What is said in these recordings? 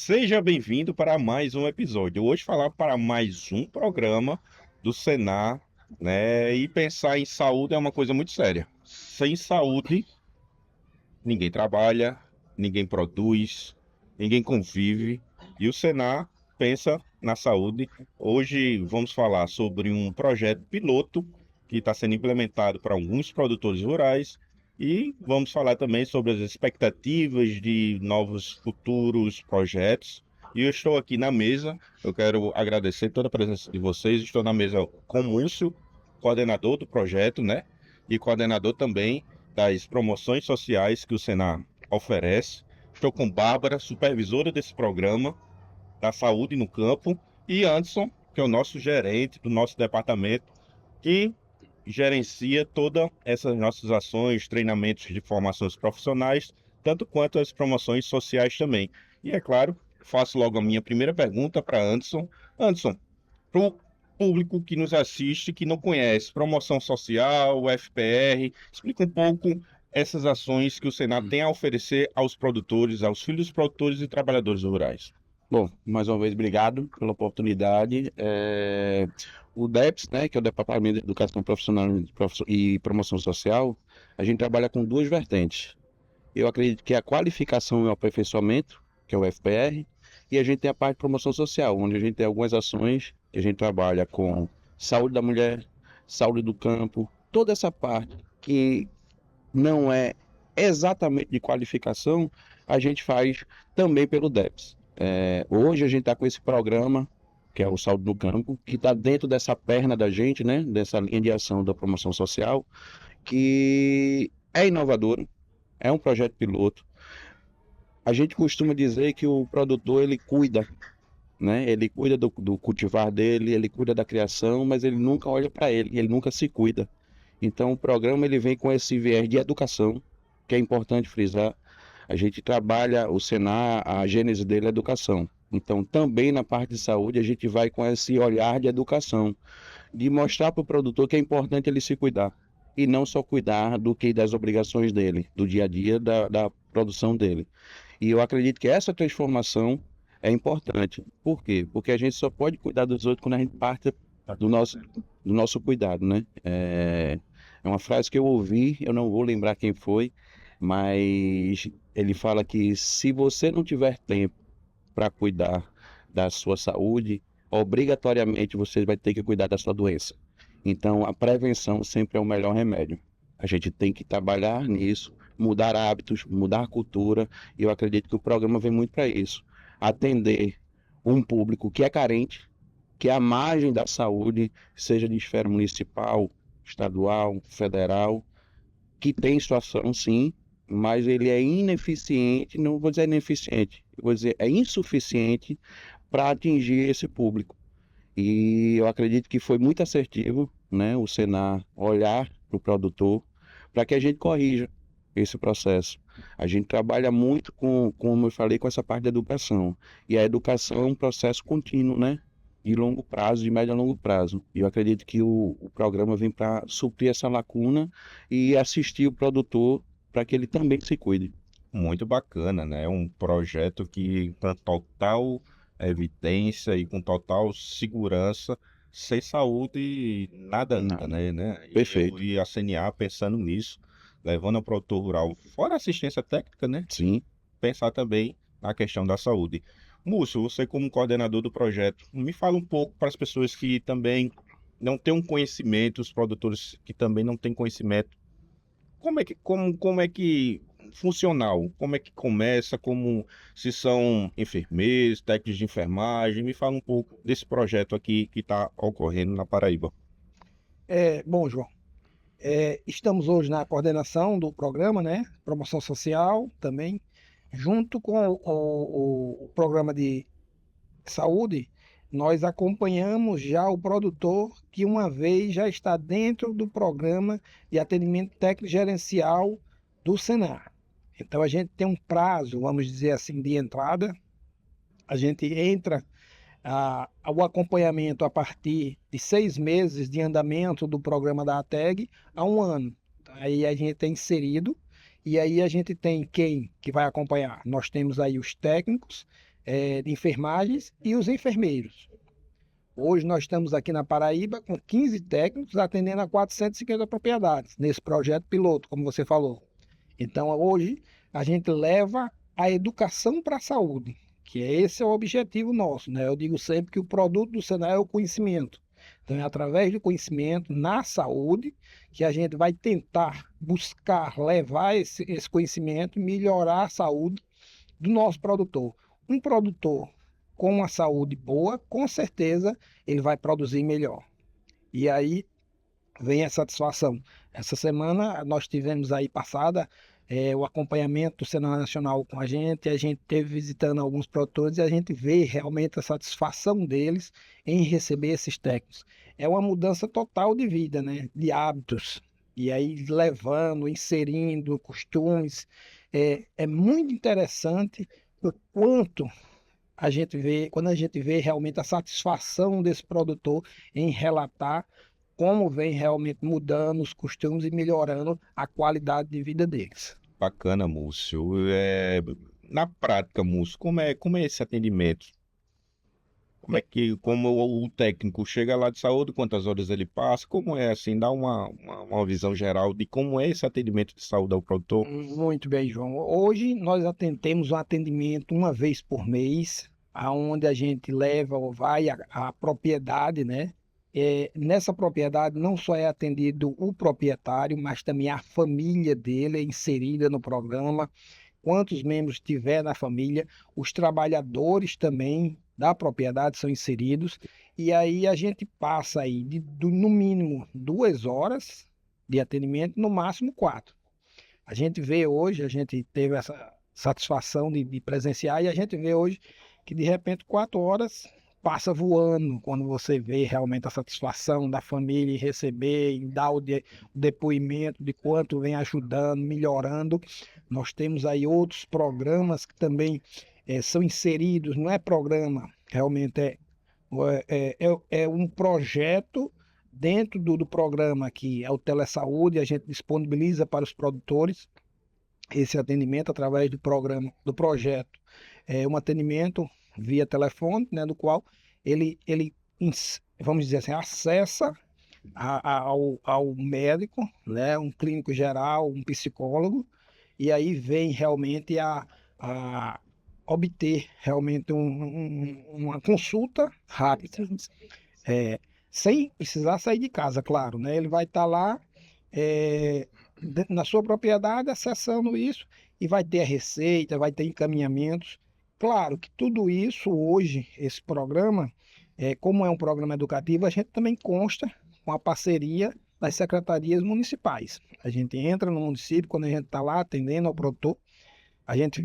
Seja bem-vindo para mais um episódio. Hoje falar para mais um programa do Senar, né? E pensar em saúde é uma coisa muito séria. Sem saúde, ninguém trabalha, ninguém produz, ninguém convive. E o Senar pensa na saúde. Hoje vamos falar sobre um projeto piloto que está sendo implementado para alguns produtores rurais e vamos falar também sobre as expectativas de novos futuros projetos. E eu estou aqui na mesa, eu quero agradecer toda a presença de vocês. Estou na mesa com o Múcio, coordenador do projeto, né? E coordenador também das promoções sociais que o Senar oferece. Estou com Bárbara, supervisora desse programa da saúde no campo, e Anderson, que é o nosso gerente do nosso departamento, que gerencia todas essas nossas ações, treinamentos de formações profissionais, tanto quanto as promoções sociais também. E é claro, faço logo a minha primeira pergunta para Anderson. Anderson, para o público que nos assiste, que não conhece promoção social, FPR, explica um pouco essas ações que o Senado tem a oferecer aos produtores, aos filhos dos produtores e trabalhadores rurais. Bom, mais uma vez, obrigado pela oportunidade. O DEPS, né, que é o Departamento de Educação Profissional e Promoção Social, a gente trabalha com duas vertentes. Eu acredito que é a qualificação e o aperfeiçoamento, que é o FPR, e a gente tem a parte de promoção social, onde a gente tem algumas ações que a gente trabalha com saúde da mulher, saúde do campo, toda essa parte que não é exatamente de qualificação, a gente faz também pelo DEPS. Hoje a gente está com esse programa, que é o Saúde no Campo, que está dentro dessa perna da gente, né, dessa linha de ação da promoção social, que é inovador, é um projeto piloto. A gente costuma dizer que o produtor, ele cuida, né? Ele cuida do cultivar dele, ele cuida da criação, mas ele nunca olha para ele nunca se cuida. Então o programa ele vem com esse viés de educação, que é importante frisar. A gente trabalha o Senar, a gênese dele é educação. Então também na parte de saúde a gente vai com esse olhar de educação, de mostrar para o produtor que é importante ele se cuidar. E não só cuidar do que das obrigações dele, do dia a dia da produção dele. E eu acredito que essa transformação é importante. Por quê? Porque a gente só pode cuidar dos outros quando a gente parte do nosso cuidado, né? É uma frase que eu ouvi, eu não vou lembrar quem foi, mas ele fala que se você não tiver tempo para cuidar da sua saúde, obrigatoriamente você vai ter que cuidar da sua doença. Então, a prevenção sempre é o melhor remédio. A gente tem que trabalhar nisso, mudar hábitos, mudar a cultura, e eu acredito que o programa vem muito para isso. Atender um público que é carente, que é à margem da saúde, seja de esfera municipal, estadual, federal, que tem situação sim, mas ele é ineficiente, não vou dizer ineficiente, vou dizer é insuficiente para atingir esse público. E eu acredito que foi muito assertivo, né, o Senar olhar para o produtor para que a gente corrija esse processo. A gente trabalha muito como eu falei, com essa parte da educação. E a educação é um processo contínuo, né? De longo prazo, de médio a longo prazo. E eu acredito que o programa vem para suprir essa lacuna e assistir o produtor para que ele também se cuide. Muito bacana, né? É um projeto que com total evidência e com total segurança, sem saúde nada anda, Nada. né? Perfeito. E a CNA pensando nisso, levando ao produtor rural, fora a assistência técnica, né? Sim. Pensar também na questão da saúde. Múcio, você como coordenador do projeto, me fala um pouco para as pessoas que também não têm um conhecimento, os produtores que também não têm conhecimento, como é que funcional, como é que começa, como se são enfermeiros, técnicos de enfermagem, me fala um pouco desse projeto aqui que está ocorrendo na Paraíba. Bom, João, estamos hoje na coordenação do programa, né? Promoção social também, junto com o programa de saúde, nós acompanhamos já o produtor que uma vez já está dentro do programa de atendimento técnico gerencial do Senar. Então a gente tem um prazo, vamos dizer assim, de entrada. A gente entra o acompanhamento a partir de 6 meses de andamento do programa da ATEG a um ano. Aí a gente é inserido e aí a gente tem quem que vai acompanhar. Nós temos aí os técnicos de enfermagens e os enfermeiros. Hoje nós estamos aqui na Paraíba com 15 técnicos atendendo a 450 propriedades nesse projeto piloto, como você falou. Então, hoje, a gente leva a educação para a saúde, que esse é o objetivo nosso, né? Eu digo sempre que o produto do Senai é o conhecimento. Então, é através do conhecimento na saúde que a gente vai tentar buscar levar esse conhecimento e melhorar a saúde do nosso produtor. Um produtor com uma saúde boa, com certeza ele vai produzir melhor. E aí vem a satisfação. Essa semana nós tivemos aí passada o acompanhamento do Senado Nacional com a gente teve visitando alguns produtores e a gente vê realmente a satisfação deles em receber esses técnicos. É uma mudança total de vida, né? De hábitos. E aí levando, inserindo costumes. É muito interessante o quanto a gente vê, quando a gente vê realmente a satisfação desse produtor em relatar como vem realmente mudando os costumes e melhorando a qualidade de vida deles. Bacana, Múcio. Na prática, Múcio, como é esse atendimento? Como o técnico chega lá de saúde, quantas horas ele passa? Como é assim? Dá uma visão geral de como é esse atendimento de saúde ao produtor? Muito bem, João. Hoje nós atendemos um atendimento uma vez por mês, aonde a gente leva ou vai à propriedade, né? Nessa propriedade não só é atendido o proprietário, mas também a família dele é inserida no programa. Quantos membros tiver na família, os trabalhadores também da propriedade são inseridos. E aí a gente passa aí no mínimo 2 horas de atendimento, no máximo 4. A gente vê hoje, a gente teve essa satisfação de presenciar e a gente vê hoje que de repente 4 horas passa voando quando você vê realmente a satisfação da família em receber, em dar o depoimento de quanto vem ajudando, melhorando. Nós temos aí outros programas que também são inseridos, não é programa, realmente é um projeto dentro do programa que é o Telesaúde, a gente disponibiliza para os produtores esse atendimento através do programa, do projeto. É um atendimento via telefone, né, do qual ele vamos dizer assim, acessa ao médico, né, um clínico geral, um psicólogo, e aí vem realmente a obter realmente uma consulta rápida, sem precisar sair de casa, claro, né? Ele vai estar lá na sua propriedade acessando isso e vai ter a receita, vai ter encaminhamentos. Claro que tudo isso hoje, esse programa, como é um programa educativo, a gente também consta com a parceria das secretarias municipais. A gente entra no município, quando a gente está lá atendendo ao produtor, a gente,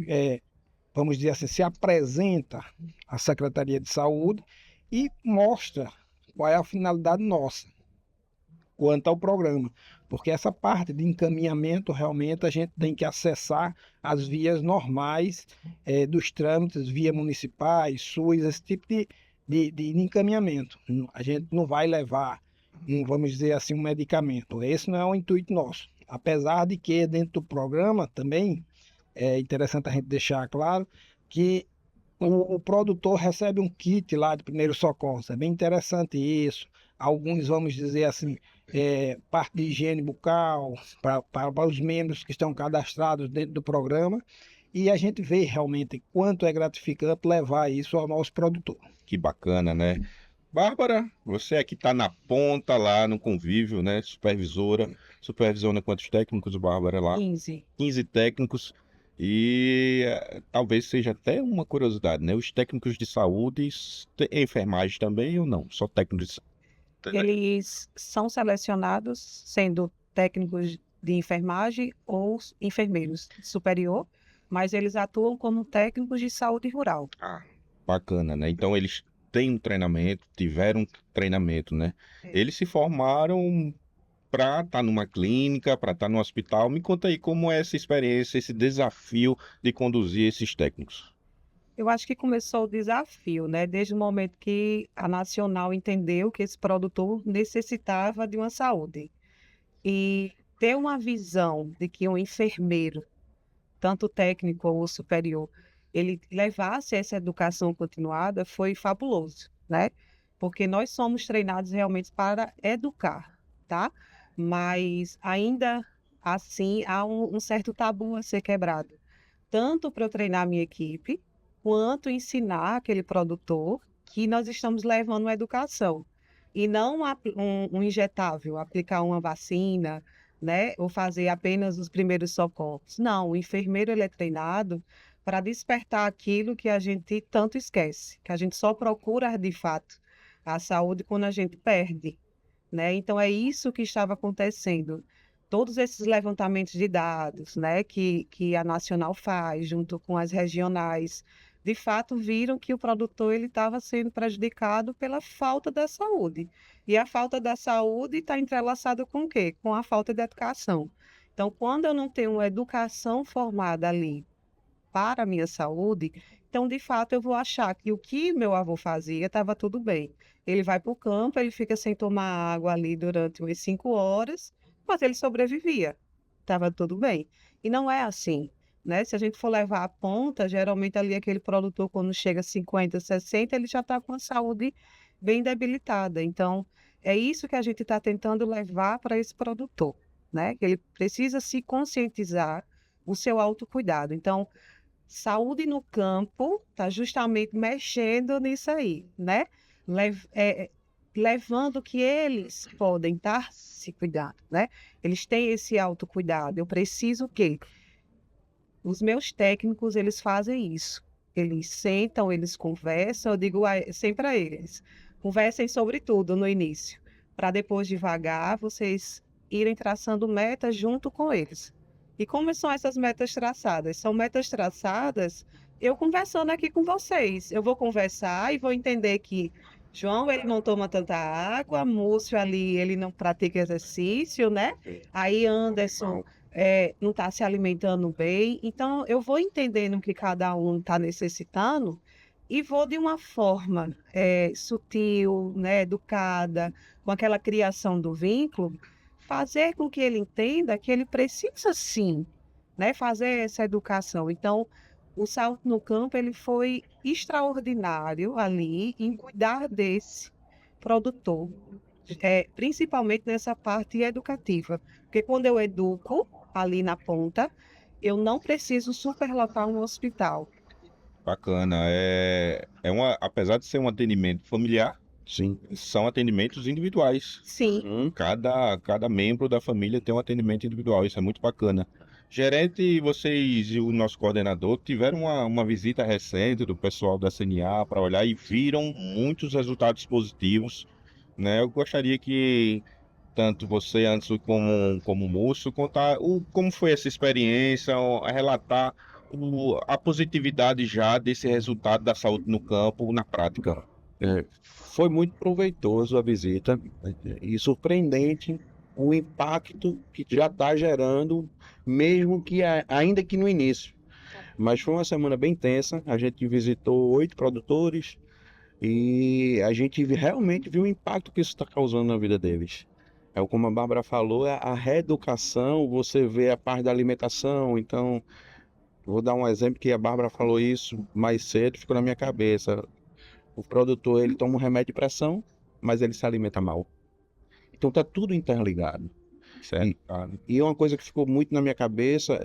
vamos dizer assim, se apresenta à Secretaria de Saúde e mostra qual é a finalidade nossa quanto ao programa, porque essa parte de encaminhamento realmente a gente tem que acessar as vias normais dos trâmites, via municipais, SUS, esse tipo de encaminhamento. A gente não vai levar, vamos dizer assim, um medicamento. Esse não é o intuito nosso. Apesar de que dentro do programa também é interessante a gente deixar claro que o produtor recebe um kit lá de primeiros socorros. É bem interessante isso. Alguns, vamos dizer assim, parte de higiene bucal para os membros que estão cadastrados dentro do programa. E a gente vê realmente quanto é gratificante levar isso ao nosso produtor. Que bacana, né? Bárbara, você aqui está na ponta lá no convívio, né? Supervisora quantos técnicos, Bárbara, lá? 15. 15 técnicos. E talvez seja até uma curiosidade, né? Os técnicos de saúde, enfermagem também ou não? Só técnicos de saúde? Eles são selecionados sendo técnicos de enfermagem ou enfermeiros superior, mas eles atuam como técnicos de saúde rural. Ah, bacana, né? Então eles têm um treinamento, tiveram um treinamento, né? Eles se formaram para estar numa clínica, para estar no hospital. Me conta aí como é essa experiência, esse desafio de conduzir esses técnicos. Eu acho que começou o desafio, né? Desde o momento que a Nacional entendeu que esse produtor necessitava de uma saúde. E ter uma visão de que um enfermeiro, tanto técnico ou superior, ele levasse essa educação continuada foi fabuloso, né? Porque nós somos treinados realmente para educar, tá? Mas ainda assim há um certo tabu a ser quebrado, tanto para eu treinar a minha equipe, quanto ensinar aquele produtor que nós estamos levando uma educação. E não um injetável, aplicar uma vacina, né? Ou fazer apenas os primeiros socorros. Não, o enfermeiro ele é treinado para despertar aquilo que a gente tanto esquece, que a gente só procura de fato a saúde quando a gente perde, né? Então é isso que estava acontecendo. Todos esses levantamentos de dados, né, que a nacional faz junto com as regionais, de fato viram que o produtor ele estava sendo prejudicado pela falta da saúde. E a falta da saúde está entrelaçada com o quê? Com a falta de educação. Então, quando eu não tenho uma educação formada ali para a minha saúde, então, de fato, eu vou achar que o que meu avô fazia estava tudo bem. Ele vai para o campo, ele fica sem tomar água ali durante umas 5 horas, mas ele sobrevivia. Estava tudo bem. E não é assim, né? Se a gente for levar a ponta, geralmente ali aquele produtor, quando chega a 50, 60, ele já está com a saúde bem debilitada. Então, é isso que a gente está tentando levar para esse produtor, né? Que ele precisa se conscientizar o seu autocuidado. Então, saúde no campo está justamente mexendo nisso aí, né? Levando que eles podem estar se cuidando, né? Eles têm esse autocuidado. Eu preciso que os meus técnicos, eles fazem isso. Eles sentam, eles conversam. Eu digo sempre a eles, conversem sobre tudo no início, para depois, devagar, vocês irem traçando metas junto com eles. E como são essas metas traçadas? São metas traçadas eu conversando aqui com vocês. Eu vou conversar e vou entender que João, ele não toma tanta água, Múcio ali, ele não pratica exercício, né? Aí Anderson não está se alimentando bem. Então, eu vou entendendo o que cada um está necessitando e vou de uma forma sutil, né, educada, com aquela criação do vínculo, fazer com que ele entenda que ele precisa sim, né, fazer essa educação. Então, o Salto no Campo ele foi extraordinário ali em cuidar desse produtor, principalmente nessa parte educativa, porque quando eu educo ali na ponta, eu não preciso superlotar um hospital. Bacana. Apesar de ser um atendimento familiar, Sim. são atendimentos individuais. Sim, Cada membro da família tem um atendimento individual. Isso é muito bacana. Gerente, vocês e o nosso coordenador tiveram uma visita recente do pessoal da CNA para olhar e viram muitos resultados positivos, né? Eu gostaria que tanto você, Anderson, como o Múcio, contar como foi essa experiência, relatar a positividade já desse resultado da saúde no campo, na prática. Foi muito proveitoso a visita e surpreendente o impacto que já está gerando, mesmo que ainda que no início. Mas foi uma semana bem tensa. A gente visitou 8 produtores e a gente realmente viu o impacto que isso está causando na vida deles. Como a Bárbara falou, a reeducação, você vê a parte da alimentação. Então, vou dar um exemplo que a Bárbara falou isso mais cedo, ficou na minha cabeça. O produtor, ele toma um remédio de pressão, mas ele se alimenta mal. Então tá tudo interligado. Certo? E uma coisa que ficou muito na minha cabeça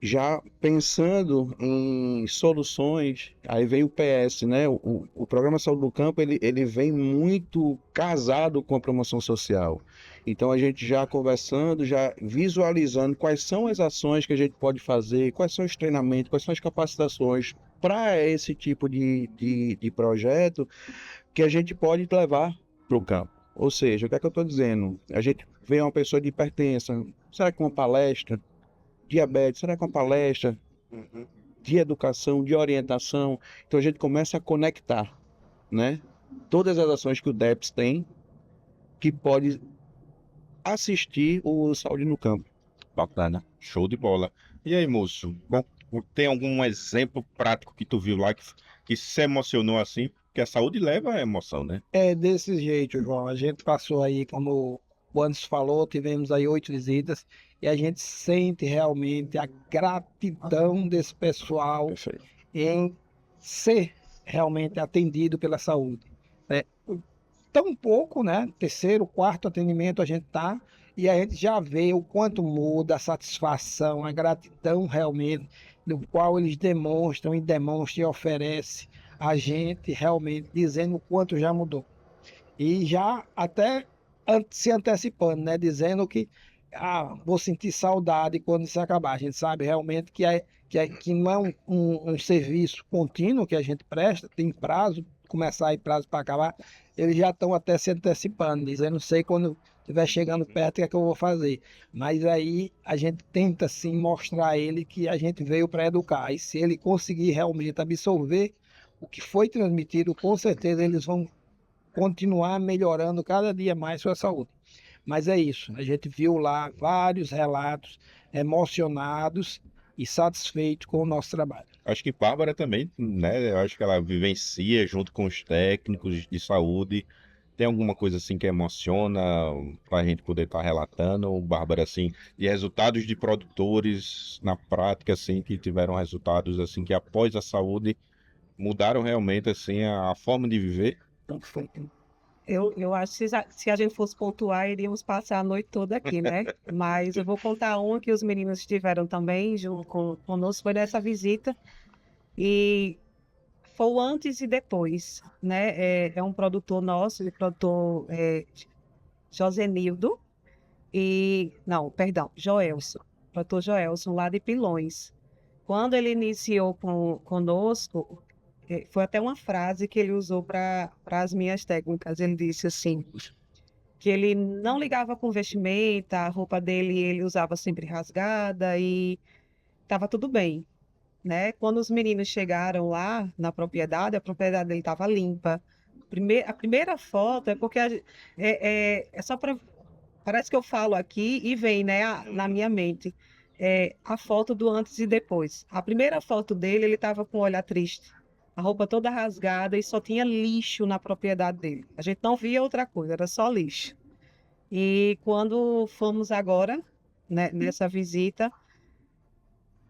já pensando em soluções, aí vem o PS, né? O Programa Saúde do Campo, ele vem muito casado com a promoção social. Então a gente já conversando, já visualizando quais são as ações que a gente pode fazer, quais são os treinamentos, quais são as capacitações para esse tipo de projeto que a gente pode levar para o campo. Ou seja, o que é que eu estou dizendo? A gente vê uma pessoa de hipertensa, será que uma palestra? Diabetes, será que uma palestra de educação, de orientação? Então a gente começa a conectar, né? Todas as ações que o DEPS tem, que pode assistir o Saúde no Campo. Bacana. Show de bola. E aí, moço? Tem algum exemplo prático que tu viu lá que se emocionou assim? Porque a saúde leva a emoção, né? É desse jeito, João. A gente passou aí, como o Anderson falou, tivemos aí 8 visitas e a gente sente realmente a gratidão desse pessoal Perfeito. em ser realmente atendido pela saúde. Né? Tão pouco, né? Terceiro, quarto atendimento a gente tá e a gente já vê o quanto muda a satisfação, a gratidão realmente, do qual eles demonstram e oferecem a gente realmente dizendo o quanto já mudou. E já até se antecipando, né? Dizendo que vou sentir saudade quando isso acabar. A gente sabe realmente que não é um serviço contínuo que a gente presta, tem prazo, começar e prazo para acabar. Eles já estão até se antecipando, dizendo, não sei quando estiver chegando perto o que é que eu vou fazer. Mas aí a gente tenta sim mostrar a ele que a gente veio para educar. E se ele conseguir realmente absorver o que foi transmitido, com certeza eles vão continuar melhorando cada dia mais sua saúde. Mas é isso, a gente viu lá vários relatos emocionados e satisfeitos com o nosso trabalho. Acho que Bárbara também, né? Eu acho que ela vivencia junto com os técnicos de saúde. Tem alguma coisa assim que emociona para a gente poder estar relatando, Bárbara, assim, de resultados de produtores na prática, assim, que tiveram resultados assim que após a saúde mudaram realmente assim a forma de viver? Então, foi. Eu acho que se a gente fosse pontuar, iríamos passar a noite toda aqui, né? Mas eu vou contar uma que os meninos tiveram também junto conosco, foi nessa visita. E foi o antes e depois, né? É um produtor nosso, o produtor Josenildo, não, perdão, Joelson, produtor Joelson, lá de Pilões. Quando ele iniciou conosco, foi até uma frase que ele usou para as minhas técnicas. Ele disse assim, que ele não ligava com vestimenta, a roupa dele ele usava sempre rasgada e estava tudo bem, né? Quando os meninos chegaram lá na propriedade, a propriedade dele estava limpa. A primeira foto é porque é só para... Parece que eu falo aqui e vem, né, na minha mente, a foto do antes e depois. A primeira foto dele, ele estava com o olhar triste, a roupa toda rasgada e só tinha lixo na propriedade dele. A gente não via outra coisa, era só lixo. E quando fomos agora, né, nessa visita,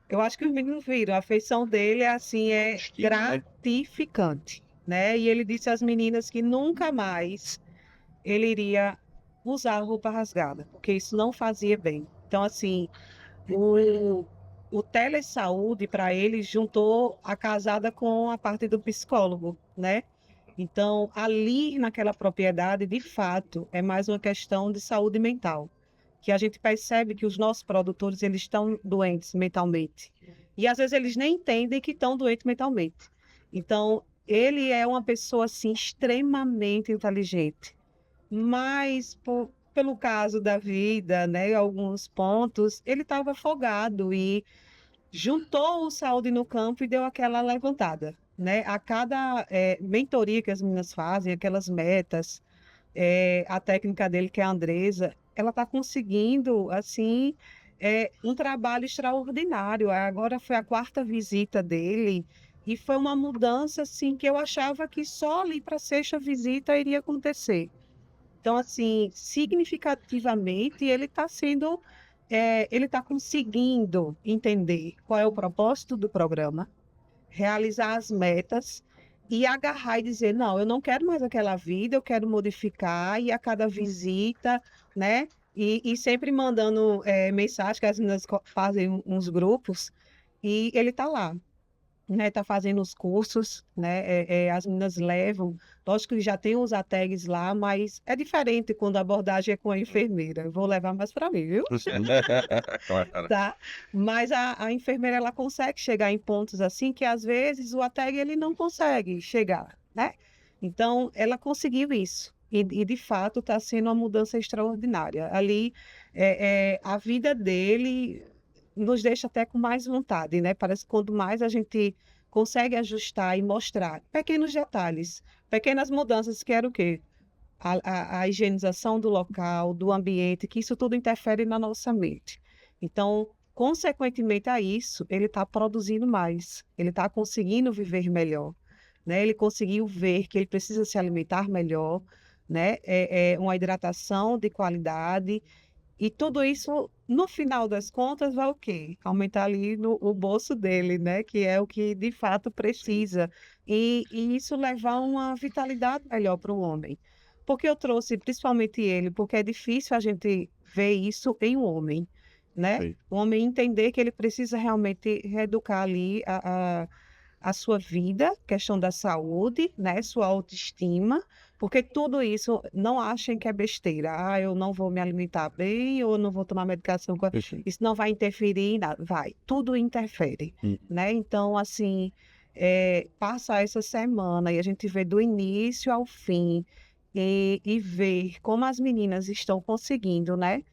eu acho que os meninos viram, a afeição dele assim é Estima, né? gratificante, né? E ele disse às meninas que nunca mais ele iria usar roupa rasgada, porque isso não fazia bem. Então, assim, o telesaúde para ele juntou a casada com a parte do psicólogo, né? Então, ali naquela propriedade, de fato, é mais uma questão de saúde mental, que a gente percebe que os nossos produtores eles estão doentes mentalmente. E às vezes eles nem entendem que estão doentes mentalmente. Então, ele é uma pessoa assim extremamente inteligente, mas pelo caso da vida, né, alguns pontos, ele estava afogado e juntou o Saúde no Campo e deu aquela levantada, né? A cada mentoria que as meninas fazem, aquelas metas, a técnica dele, que é a Andresa, ela está conseguindo, assim, um trabalho extraordinário. Agora foi a quarta visita dele e foi uma mudança, assim, que eu achava que só ali para a sexta visita iria acontecer. Então, assim, significativamente, ele está conseguindo entender qual é o propósito do programa, realizar as metas e agarrar e dizer, não, eu não quero mais aquela vida, eu quero modificar, e a cada visita, né? E sempre mandando mensagem, que as meninas fazem uns grupos, e ele está lá, né, tá fazendo os cursos, né, as meninas levam, lógico que já tem os ATEGs lá, mas é diferente quando a abordagem é com a enfermeira, eu vou levar mais para mim, viu? Claro. Tá? Mas a enfermeira, ela consegue chegar em pontos assim, que às vezes o ATEG, ele não consegue chegar, né? Então, ela conseguiu isso, e de fato está sendo uma mudança extraordinária, ali, a vida dele nos deixa até com mais vontade, né? Parece que quanto mais a gente consegue ajustar e mostrar pequenos detalhes, pequenas mudanças, que era o quê? A higienização do local, do ambiente, que isso tudo interfere na nossa mente. Então, consequentemente a isso, ele está produzindo mais, ele está conseguindo viver melhor, né? Ele conseguiu ver que ele precisa se alimentar melhor, né? Uma hidratação de qualidade, E tudo isso, no final das contas, vai o quê? Aumentar ali o bolso dele, né? Que é o que de fato precisa. E isso levar uma vitalidade melhor para o homem. Porque eu trouxe principalmente ele, porque é difícil a gente ver isso em um homem, né? Sim. O homem entender que ele precisa realmente reeducar ali a sua vida, questão da saúde, né? Sua autoestima, porque tudo isso não achem que é besteira. Ah, eu não vou me alimentar bem, ou eu não vou tomar medicação. Perfeito. Isso não vai interferir em nada. Vai, tudo interfere, Hum. né? Então, assim, passar essa semana e a gente vê do início ao fim e ver como as meninas estão conseguindo, né?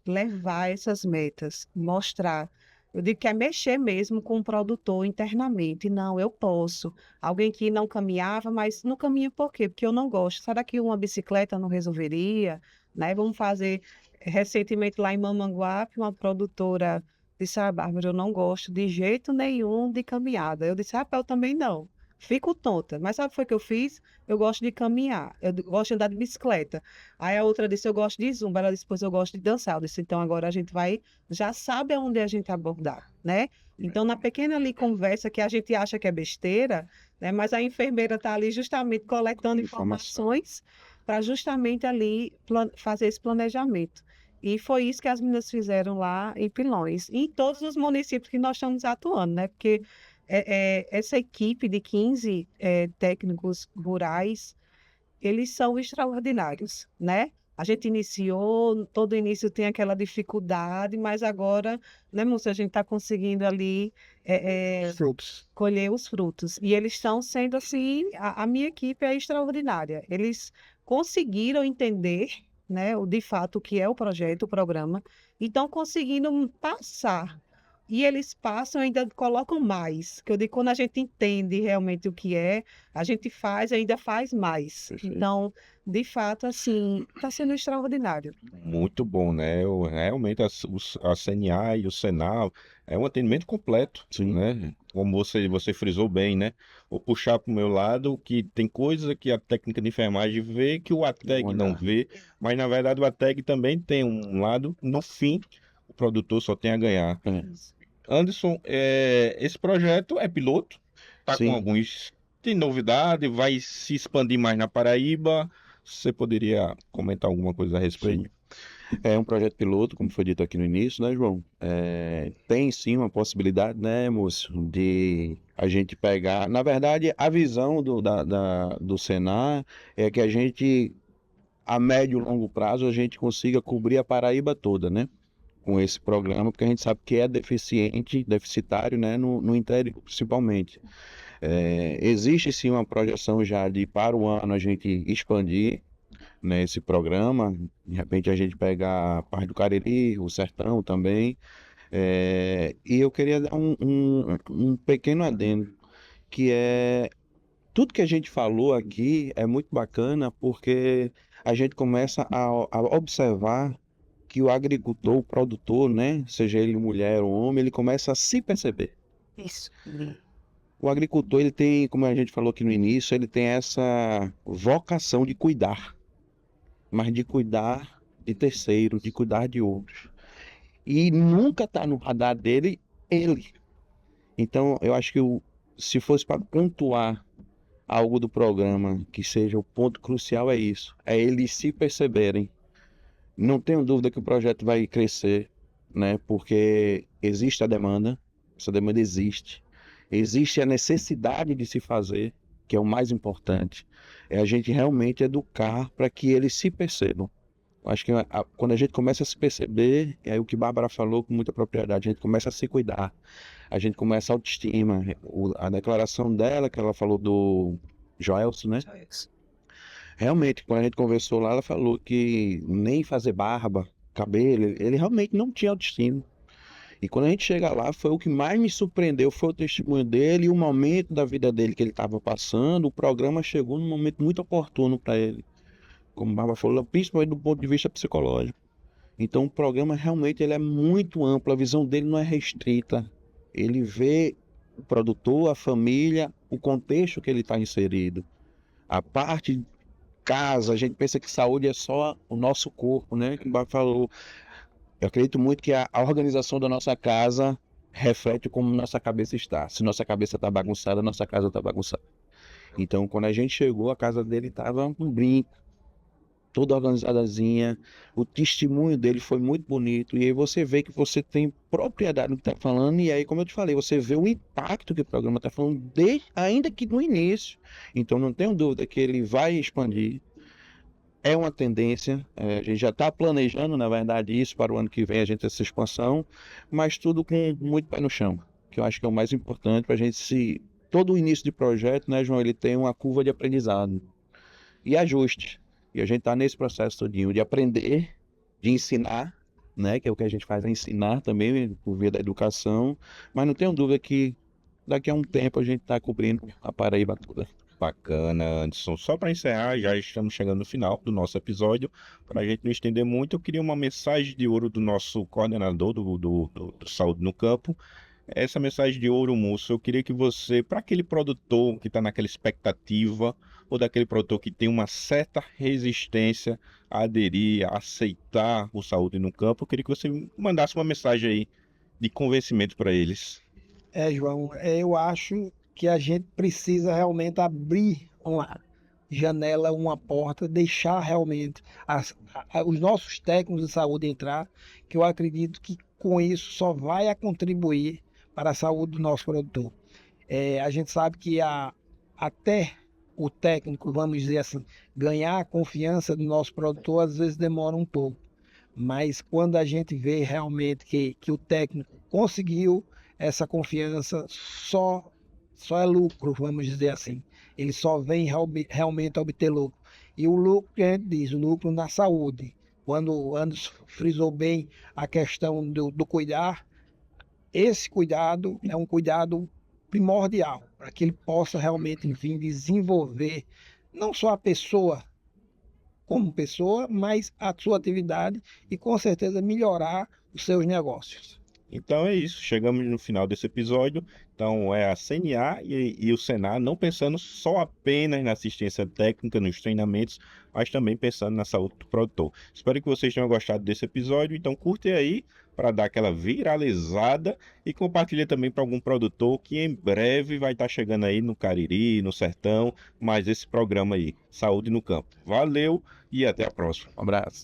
Levar essas metas, mostrar. Eu digo que é mexer mesmo com o produtor internamente. Não, eu posso. Alguém que não caminhava, mas não caminha por quê? Porque eu não gosto. Será que uma bicicleta não resolveria? Né? Vamos fazer. Recentemente lá em Mamanguape, uma produtora disse: Ah, Bárbara, eu não gosto de jeito nenhum de caminhada. Eu disse: Ah, eu também não. Fico tonta. Mas sabe o que foi que eu fiz? Eu gosto de caminhar. Eu gosto de andar de bicicleta. Aí a outra disse: Eu gosto de zumba. Ela disse: Pois eu gosto de dançar. Eu disse: Então agora a gente vai já sabe aonde a gente abordar, né? Então, na pequena ali conversa que a gente acha que é besteira, né? Mas a enfermeira está ali justamente coletando informações para justamente ali fazer esse planejamento. E foi isso que as meninas fizeram lá em Pilões, e em todos os municípios que nós estamos atuando, né? Porque essa equipe de 15 técnicos rurais, eles são extraordinários, né? A gente iniciou, todo início tem aquela dificuldade, mas agora, né, moça, a gente está conseguindo ali Frutos. colher os frutos. E eles estão sendo assim, a minha equipe é extraordinária. Eles conseguiram entender, né, de fato o que é o projeto, o programa, e estão conseguindo passar. E eles passam e ainda colocam mais. Que eu digo, quando a gente entende realmente o que é, a gente faz e ainda faz mais. Perfeito. Então, de fato, assim, está sendo extraordinário. Muito bom, né? Realmente a CNA e o Senal é um atendimento completo, Sim. né? Como você frisou bem, né? Vou puxar para o meu lado que tem coisa que a técnica de enfermagem vê que o ATEG não Olhar. vê, mas na verdade o ATEG também tem um lado, no fim, o produtor só tem a ganhar. É. Anderson, esse projeto é piloto, tá com Sim. tem novidade, vai se expandir mais na Paraíba. Você poderia comentar alguma coisa a respeito? Sim. É um projeto piloto, como foi dito aqui no início, né, João? Tem sim uma possibilidade, né, moço, de a gente pegar. Na verdade, a visão do Senar é que a gente, a médio e longo prazo, a gente consiga cobrir a Paraíba toda, né? Com esse programa, porque a gente sabe que é deficitário, né, no interior, principalmente. Existe sim uma projeção já de, para o ano, a gente expandir, né, esse programa, de repente a gente pegar a parte do Cariri, o Sertão também, e eu queria dar um pequeno adendo, que é, tudo que a gente falou aqui é muito bacana, porque a gente começa a observar que o agricultor, o produtor, né, seja ele mulher ou homem, ele começa a se perceber. Isso. O agricultor, ele tem, como a gente falou aqui no início, ele tem essa vocação de cuidar, mas de cuidar de terceiros, de cuidar de outros. E nunca está no radar dele ele. Então, eu acho que se fosse para pontuar algo do programa que seja o ponto crucial, é isso. É eles se perceberem. Não tenho dúvida que o projeto vai crescer, né? Porque existe a demanda, essa demanda existe. Existe a necessidade de se fazer, que é o mais importante. É a gente realmente educar para que eles se percebam. Acho que quando a gente começa a se perceber, é o que Bárbara falou com muita propriedade, a gente começa a se cuidar, a gente começa a autoestima. A declaração dela, que ela falou do Joelson, né? Realmente, quando a gente conversou lá, ela falou que nem fazer barba, cabelo, ele realmente não tinha autoestima. E quando a gente chega lá, foi o que mais me surpreendeu, foi o testemunho dele e o momento da vida dele que ele estava passando. O programa chegou num momento muito oportuno para ele, como a Bárbara falou, principalmente do ponto de vista psicológico. Então o programa realmente ele é muito amplo, a visão dele não é restrita. Ele vê o produtor, a família, o contexto que ele está inserido. A parte casa, a gente pensa que saúde é só o nosso corpo, né? Como o Bárbara falou, eu acredito muito que a organização da nossa casa reflete como nossa cabeça está. Se nossa cabeça está bagunçada, nossa casa está bagunçada. Então, quando a gente chegou, a casa dele estava um brinco, toda organizadazinha. O testemunho dele foi muito bonito. E aí você vê que você tem propriedade no que está falando. E aí, como eu te falei, você vê o impacto que o programa está falando, ainda que no início. Então, não tenho dúvida que ele vai expandir. É uma tendência. A gente já está planejando, na verdade, isso para o ano que vem, a gente essa expansão. Mas tudo com muito pé no chão. Que eu acho que é o mais importante para a gente se... Todo o início de projeto, né, João, ele tem uma curva de aprendizado e ajuste. E a gente está nesse processo todinho de aprender, de ensinar, né? Que é o que a gente faz, é ensinar também por via da educação. Mas não tenho dúvida que daqui a um tempo a gente está cobrindo a Paraíba toda. Bacana, Anderson. Só para encerrar, já estamos chegando no final do nosso episódio. Para a gente não estender muito, eu queria uma mensagem de ouro do nosso coordenador do Saúde no Campo. Essa mensagem de ouro, moço, eu queria que você, para aquele produtor que está naquela expectativa, ou daquele produtor que tem uma certa resistência a aderir, a aceitar o Saúde no Campo, eu queria que você mandasse uma mensagem aí de convencimento para eles. João, eu acho que a gente precisa realmente abrir uma janela, uma porta, deixar realmente os nossos técnicos de saúde entrar, que eu acredito que com isso só vai a contribuir para a saúde do nosso produtor. A gente sabe que até o técnico, vamos dizer assim, ganhar a confiança do nosso produtor, às vezes demora um pouco. Mas quando a gente vê realmente que o técnico conseguiu essa confiança, só é lucro, vamos dizer assim. Ele só vem realmente a obter lucro. E o lucro que a gente diz, o lucro na saúde. Quando o Anderson frisou bem a questão do cuidar, esse cuidado é um cuidado primordial para que ele possa realmente vir desenvolver não só a pessoa como pessoa, mas a sua atividade e com certeza melhorar os seus negócios. Então é isso, chegamos no final desse episódio. Então é a CNA e o Senar não pensando só apenas na assistência técnica, nos treinamentos, mas também pensando na saúde do produtor. Espero que vocês tenham gostado desse episódio, então curte aí para dar aquela viralizada e compartilha também para algum produtor que em breve vai estar chegando aí no Cariri, no Sertão, mais esse programa aí, Saúde no Campo. Valeu e até a próxima. Um abraço.